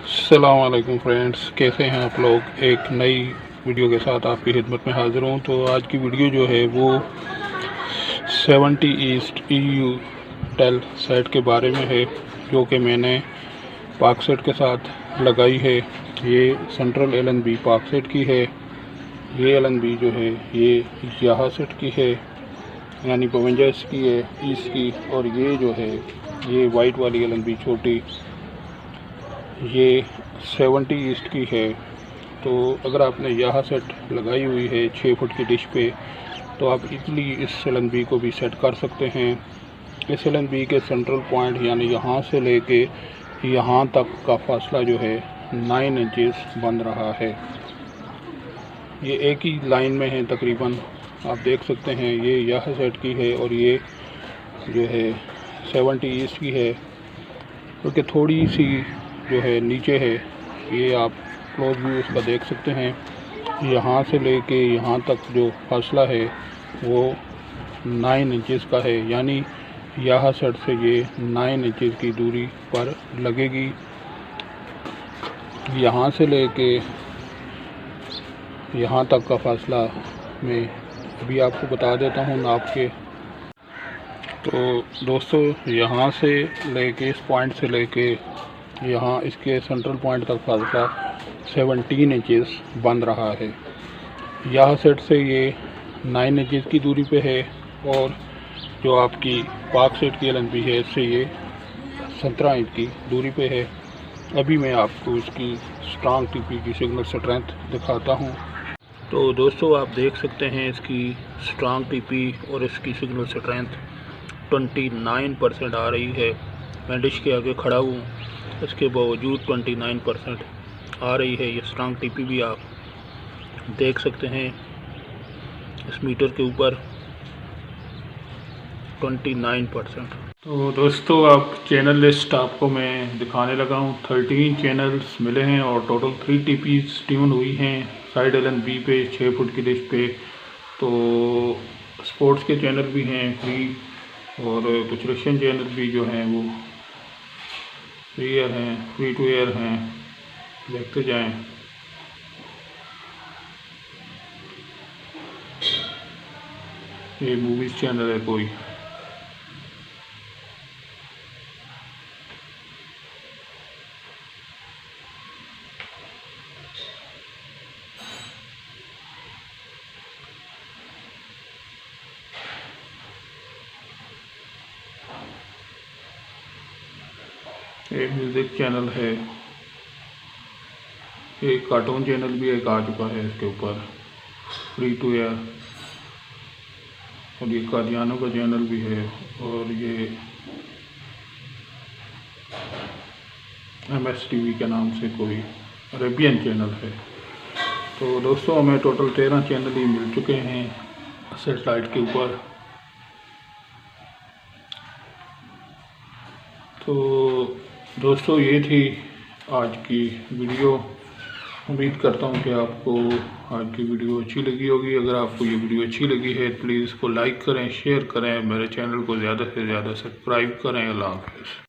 अस्सलामुअलैकुम फ्रेंड्स, कैसे हैं आप लोग। एक नई वीडियो के साथ आपकी खिदमत में हाज़िर हूँ। तो आज की वीडियो जो है वो 70 ईस्ट EU टेल सेट के बारे में है, जो कि मैंने पाक सेट के साथ लगाई है। ये सेंट्रल LNB पाक सेट की है। ये LNB जो है ये याहा सेट की है, यानी 52 की है ईस्ट की। और ये जो है ये वाइट वाली LNB छोटी, ये 70 ईस्ट की है। तो अगर आपने यहाँ सेट लगाई हुई है 6 फुट की डिश पे, तो आप इजीली इस LNB को भी सेट कर सकते हैं। इस LNB के सेंट्रल पॉइंट यानी यहाँ से लेके यहाँ तक का फासला जो है 9 इंचेस बन रहा है। ये एक ही लाइन में है तकरीबन, आप देख सकते हैं। ये यहाँ सेट की है और ये जो है 70 ईस्ट की है, क्योंकि थोड़ी सी जो है नीचे है। ये आप क्लोज व्यू इसका देख सकते हैं। यहाँ से लेके यहाँ तक जो फासला है वो 9 इंचेस का है, यानी यहाँ सेट से ये 9 इंचेस की दूरी पर लगेगी। यहाँ से लेके यहाँ तक का फासला मैं अभी आपको बता देता हूँ नाप के। तो दोस्तों, यहाँ से लेके इस पॉइंट से लेके यहाँ इसके सेंट्रल पॉइंट तक फासला 17 इंचेस बन रहा है। यहाँ सेट से ये 9 इंचेस की दूरी पे है, और जो आपकी पाक सेट की LNB है इससे ये 17 इंच की दूरी पे है। अभी मैं आपको इसकी स्ट्रांग TP की सिग्नल स्ट्रेंथ दिखाता हूँ। तो दोस्तों, आप देख सकते हैं इसकी स्ट्रांग TP और इसकी सिग्नल स्ट्रेंथ 29% आ रही है। मैं डिश के आगे खड़ा हूँ, इसके बावजूद 29% आ रही है। ये स्ट्रांग TP भी आप देख सकते हैं इस मीटर के ऊपर 29%। तो दोस्तों, आप चैनल लिस्ट आपको मैं दिखाने लगा हूँ। 13 चैनल्स मिले हैं और टोटल 3 TPs ट्यून हुई हैं साइड LNB पे 6 फुट की डिश पे। तो स्पोर्ट्स के चैनल भी हैं फ्री, और कुछ रशियन चैनल भी जो हैं वो फ्री टू एयर हैं, देखते जाएं। ये मूवीज़ चैनल है कोई। एक म्यूज़िक चैनल है, एक कार्टून चैनल भी एक आ चुका है इसके ऊपर फ्री टू एयर, और ये कादियानों का चैनल भी है, और ये MS TV के नाम से कोई अरेबियन चैनल है। तो दोस्तों, हमें टोटल 13 चैनल ही मिल चुके हैं सेटेलाइट के ऊपर। तो दोस्तों, ये थी आज की वीडियो। उम्मीद करता हूँ कि आपको आज की वीडियो अच्छी लगी होगी। अगर आपको ये वीडियो अच्छी लगी है तो प्लीज़ इसको लाइक करें, शेयर करें, मेरे चैनल को ज़्यादा से ज़्यादा सब्सक्राइब करें। अल्लाह हाफ़िज़।